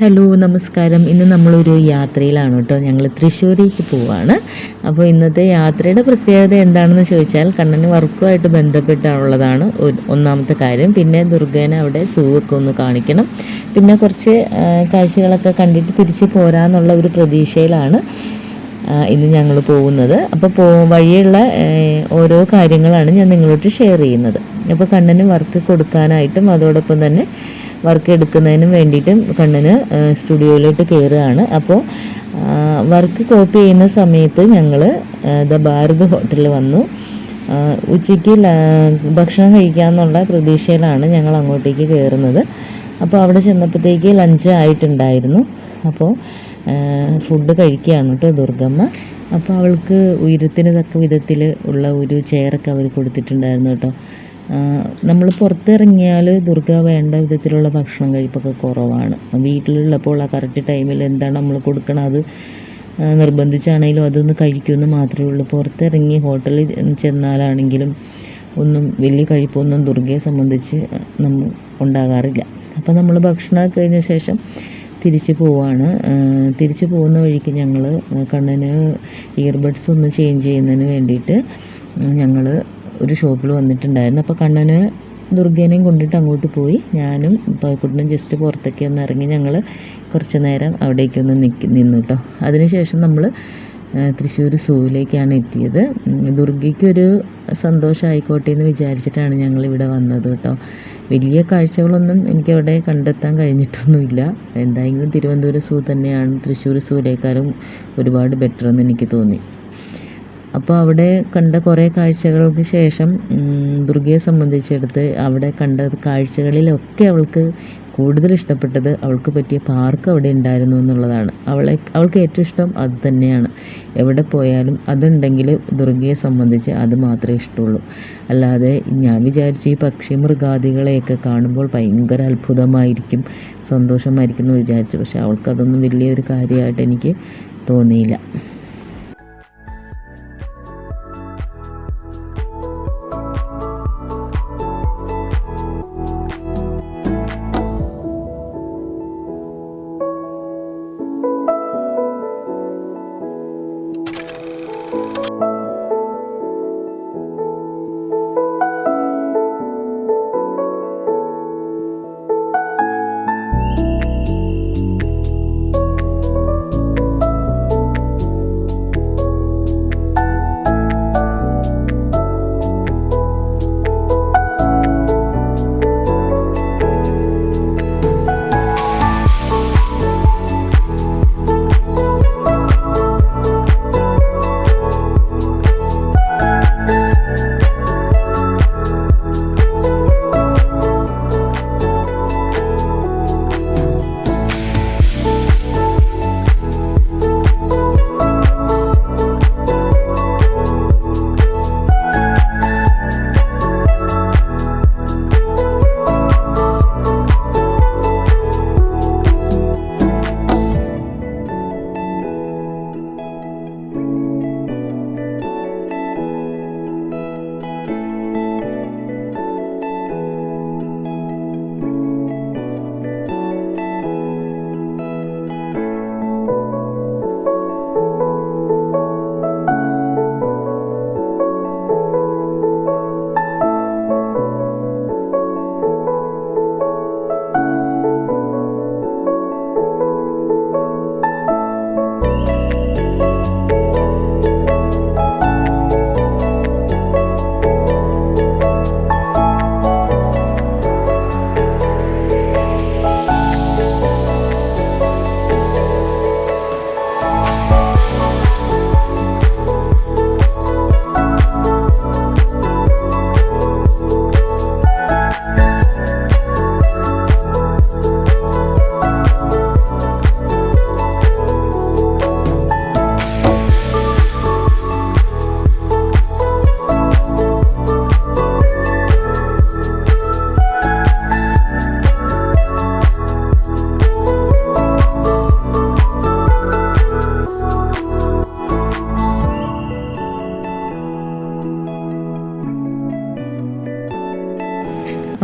Hello നമസ്കാരം. ഇന്ന് നമ്മളൊരു യാത്രയിലാണ് കേട്ടോ. ഞങ്ങൾ തൃശ്ശൂരേക്ക് പോവാണ്. അപ്പോൾ ഇന്നത്തെ യാത്രയുടെ പ്രത്യേകത എന്താണെന്ന് ചോദിച്ചാൽ കണ്ണന് വർക്കുമായിട്ട് ബന്ധപ്പെട്ടാണുള്ളതാണ് ഒന്നാമത്തെ കാര്യം. പിന്നെ ദുർഗേനെ അവിടെ സൂവൊക്കെ ഒന്ന് കാണിക്കണം. പിന്നെ കുറച്ച് കാഴ്ചകളൊക്കെ കണ്ടിട്ട് തിരിച്ച് പോരാന്നുള്ള ഒരു പ്രതീക്ഷയിലാണ് ഇന്ന് ഞങ്ങൾ പോകുന്നത്. അപ്പോൾ വഴിയുള്ള ഓരോ കാര്യങ്ങളാണ് ഞാൻ നിങ്ങളോട് ഷെയർ ചെയ്യുന്നത്. അപ്പോൾ കണ്ണന് വർക്ക് കൊടുക്കാനായിട്ടും അതോടൊപ്പം തന്നെ വർക്ക് എടുക്കുന്നതിനും വേണ്ടിയിട്ടും കണ്ണന് സ്റ്റുഡിയോയിലോട്ട് കയറുകയാണ്. അപ്പോൾ വർക്ക് കോപ്പി ചെയ്യുന്ന സമയത്ത് ഞങ്ങൾ ദ ഭാരത് ഹോട്ടലിൽ വന്നു. ഉച്ചയ്ക്ക് ഭക്ഷണം കഴിക്കാമെന്നുള്ള പ്രതീക്ഷയിലാണ് ഞങ്ങൾ അങ്ങോട്ടേക്ക് കയറുന്നത്. അപ്പോൾ അവിടെ ചെന്നപ്പോഴത്തേക്ക് ലഞ്ച് ആയിട്ടുണ്ടായിരുന്നു. അപ്പോൾ ഫുഡ് കഴിക്കുകയാണ് കേട്ടോ ദുർഗമ്മ. അപ്പോൾ അവൾക്ക് ഉയരത്തിന് തക്ക വിധത്തിൽ ഉള്ള ഒരു ചെയറൊക്കെ അവർ കൊടുത്തിട്ടുണ്ടായിരുന്നു കേട്ടോ. നമ്മൾ പുറത്തിറങ്ങിയാൽ ദുർഗ വേണ്ട വിധത്തിലുള്ള ഭക്ഷണം കഴിപ്പൊക്കെ കുറവാണ്. വീട്ടിലുള്ളപ്പോൾ ആ കറക്റ്റ് ടൈമിൽ എന്താണ് നമ്മൾ കൊടുക്കണം അത് നിർബന്ധിച്ചാണെങ്കിലും അതൊന്ന് കഴിക്കുമെന്ന് മാത്രമേ ഉള്ളൂ. പുറത്തിറങ്ങി ഹോട്ടലിൽ ചെന്നാലാണെങ്കിലും ഒന്നും വലിയ കഴിപ്പൊന്നും ദുർഗയെ സംബന്ധിച്ച് ഉണ്ടാകാറില്ല. അപ്പോൾ നമ്മൾ ഭക്ഷണം കഴിഞ്ഞ ശേഷം തിരിച്ച് പോവാണ്. തിരിച്ച് പോകുന്ന വഴിക്ക് ഞങ്ങൾ കണ്ണന് ഇയർബഡ്സ് ഒന്ന് ചേഞ്ച് ചെയ്യുന്നതിന് വേണ്ടിയിട്ട് ഞങ്ങൾ ഒരു ഷോപ്പിൽ വന്നിട്ടുണ്ടായിരുന്നു. അപ്പോൾ കണ്ണന് ദുർഗേനെയും കൊണ്ടിട്ട് അങ്ങോട്ട് പോയി. ഞാനും പായക്കുട്ടനും ജസ്റ്റ് പുറത്തേക്ക് ഒന്ന് ഇറങ്ങി ഞങ്ങൾ കുറച്ച് നേരം അവിടേക്കൊന്ന് നിന്നു കേട്ടോ. അതിനുശേഷം നമ്മൾ തൃശ്ശൂർ സൂവിലേക്കാണ് എത്തിയത്. ദുർഗയ്ക്കൊരു സന്തോഷമായിക്കോട്ടെ എന്ന് വിചാരിച്ചിട്ടാണ് ഞങ്ങളിവിടെ വന്നത് കേട്ടോ. വലിയ കാഴ്ചകളൊന്നും എനിക്കവിടെ കണ്ടെത്താൻ കഴിഞ്ഞിട്ടൊന്നുമില്ല. എന്തായെങ്കിലും തിരുവനന്തപുരം സൂ തന്നെയാണ് തൃശ്ശൂർ സൂവിനേക്കാളും ഒരുപാട് ബെറ്റർ എന്ന് എനിക്ക് തോന്നി. അപ്പോൾ അവിടെ കണ്ട കുറേ കാഴ്ചകൾക്ക് ശേഷം ദുർഗയെ സംബന്ധിച്ചെടുത്ത് അവിടെ കണ്ട കാഴ്ചകളിലൊക്കെ അവൾക്ക് കൂടുതൽ ഇഷ്ടപ്പെട്ടത് അവൾക്ക് പറ്റിയ പാർക്ക് അവിടെ ഉണ്ടായിരുന്നു എന്നുള്ളതാണ്. അവൾക്ക് ഏറ്റവും ഇഷ്ടം അത് തന്നെയാണ്. എവിടെ പോയാലും അതുണ്ടെങ്കിൽ ദുർഗയെ സംബന്ധിച്ച് അത് മാത്രമേ ഇഷ്ടമുള്ളൂ. അല്ലാതെ ഞാൻ വിചാരിച്ചു ഈ പക്ഷി മൃഗാദികളെയൊക്കെ കാണുമ്പോൾ ഭയങ്കര അത്ഭുതമായിരിക്കും, സന്തോഷമായിരിക്കും എന്ന് വിചാരിച്ചു. പക്ഷെ അവൾക്കതൊന്നും വലിയൊരു കാര്യമായിട്ട് എനിക്ക് തോന്നിയില്ല.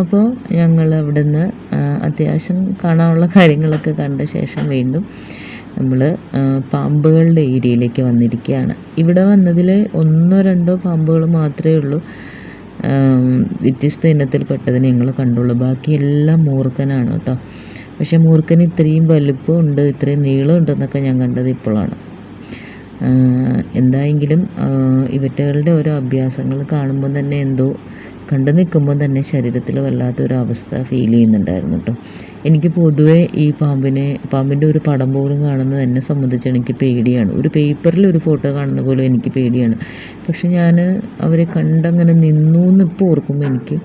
അപ്പോൾ ഞങ്ങൾ അവിടെ നിന്ന് അത്യാവശ്യം കാണാനുള്ള കാര്യങ്ങളൊക്കെ കണ്ട ശേഷം വീണ്ടും നമ്മൾ പാമ്പുകളുടെ ഏരിയയിലേക്ക് വന്നിരിക്കുകയാണ്. ഇവിടെ വന്നതിൽ 1-2 പാമ്പുകൾ മാത്രമേ ഉള്ളൂ വ്യത്യസ്ത ഇനത്തിൽപ്പെട്ടതിന് ഞങ്ങൾ കണ്ടുള്ളൂ. ബാക്കി എല്ലാം മൂർഖനാണ് കേട്ടോ. പക്ഷേ മൂർഖന് ഇത്രയും വലുപ്പമുണ്ട്, ഇത്രയും നീളമുണ്ടെന്നൊക്കെ ഞാൻ കണ്ടത് ഇപ്പോഴാണ്. എന്തായെങ്കിലും ഇവറ്റകളുടെ ഓരോ അഭ്യാസങ്ങൾ കാണുമ്പോൾ തന്നെ എന്തോ കണ്ടു നിൽക്കുമ്പോൾ തന്നെ ശരീരത്തിൽ വല്ലാത്തൊരു അവസ്ഥ ഫീൽ ചെയ്യുന്നുണ്ടായിരുന്നു കേട്ടോ. എനിക്ക് പൊതുവേ ഈ പാമ്പിൻ്റെ ഒരു പടം പോലും കാണുന്നത് എന്നെ സംബന്ധിച്ച് എനിക്ക് പേടിയാണ്. ഒരു പേപ്പറിൽ ഒരു ഫോട്ടോ കാണുന്ന പോലും എനിക്ക് പേടിയാണ്. പക്ഷെ ഞാൻ അവരെ കണ്ടങ്ങനെ നിന്നു എന്നിപ്പോൾ ഓർക്കുമ്പോൾ എനിക്ക്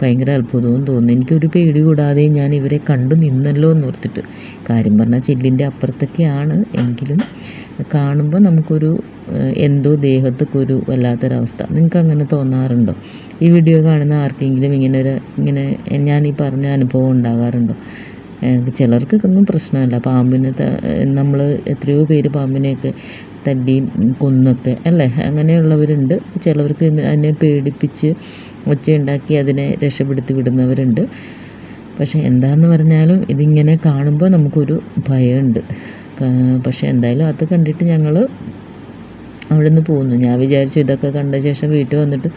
ഭയങ്കര അത്ഭുതവും തോന്നുന്നു. എനിക്കൊരു പേടി കൂടാതെ ഞാൻ ഇവരെ കണ്ടു നിന്നല്ലോ എന്നോർത്തിട്ട്. കാര്യം പറഞ്ഞാൽ ചില്ലിൻ്റെ അപ്പുറത്തൊക്കെയാണ്, എങ്കിലും കാണുമ്പോൾ നമുക്കൊരു എന്തോ ദേഹത്തൊക്കെ ഒരു വല്ലാത്തൊരവസ്ഥ. നിങ്ങൾക്ക് അങ്ങനെ തോന്നാറുണ്ടോ? ഈ വീഡിയോ കാണുന്ന ആർക്കെങ്കിലും ഇങ്ങനെ ഞാൻ ഈ പറഞ്ഞ അനുഭവം ഉണ്ടാകാറുണ്ടോ? ചിലർക്കൊന്നും പ്രശ്നമല്ല. പാമ്പിനെ നമ്മൾ എത്രയോ പേര് പാമ്പിനെയൊക്കെ തല്ലിയും കൊന്നൊക്കെ അല്ലേ, അങ്ങനെയുള്ളവരുണ്ട്. ചിലവർക്ക് അതിനെ പേടിപ്പിച്ച് ഒച്ചയുണ്ടാക്കി അതിനെ രക്ഷപ്പെടുത്തി വിടുന്നവരുണ്ട്. പക്ഷേ എന്താണെന്ന് പറഞ്ഞാലും ഇതിങ്ങനെ കാണുമ്പോൾ നമുക്കൊരു ഭയമുണ്ട്. പക്ഷേ എന്തായാലും അത് കണ്ടിട്ട് ഞങ്ങൾ അവിടെ നിന്ന് പോന്നു. ഞാൻ വിചാരിച്ചു ഇതൊക്കെ കണ്ട ശേഷം വീട്ടിൽ വന്നിട്ട്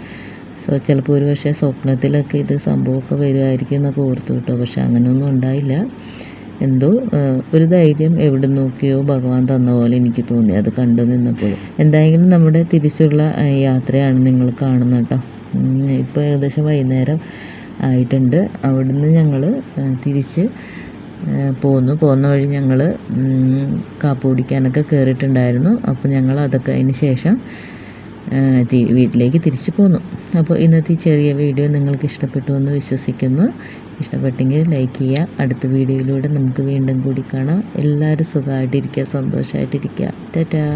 ചിലപ്പോൾ ഒരു പക്ഷേ സ്വപ്നത്തിലൊക്കെ ഇത് സംഭവമൊക്കെ വരുമായിരിക്കും എന്നൊക്കെ ഓർത്തു കേട്ടോ. പക്ഷെ അങ്ങനെയൊന്നും ഉണ്ടായില്ല. എന്തോ ഒരു ധൈര്യം എവിടെ നോക്കിയോ ഭഗവാൻ തന്ന പോലെ എനിക്ക് തോന്നി അത് കണ്ടു നിന്നപ്പോൾ. എന്തായാലും നമ്മുടെ തിരിച്ചുള്ള യാത്രയാണ് നിങ്ങൾ കാണുന്നത് കേട്ടോ. ഇപ്പോൾ ഏകദേശം വൈകുന്നേരം ആയിട്ടുണ്ട്. അവിടുന്ന് ഞങ്ങൾ തിരിച്ച് പോകുന്ന വഴി ഞങ്ങൾ കാപ്പി കുടിക്കാനൊക്കെ കയറിയിട്ടുണ്ടായിരുന്നു. അപ്പോൾ ഞങ്ങൾ അതൊക്കെ അതിന് ശേഷം വീട്ടിലേക്ക് തിരിച്ചു പോന്നു. അപ്പോൾ ഇന്നത്തെ ചെറിയ വീഡിയോ നിങ്ങൾക്ക് ഇഷ്ടപ്പെട്ടു എന്ന് വിശ്വസിക്കുന്നു. ഇഷ്ടപ്പെട്ടെങ്കിൽ ലൈക്ക് ചെയ്യുക. അടുത്ത വീഡിയോയിലൂടെ നമുക്ക് വീണ്ടും കൂടി കാണാം. എല്ലാവരും സുഖമായിട്ടിരിക്കുക, സന്തോഷമായിട്ടിരിക്കുക. ടാറ്റാ.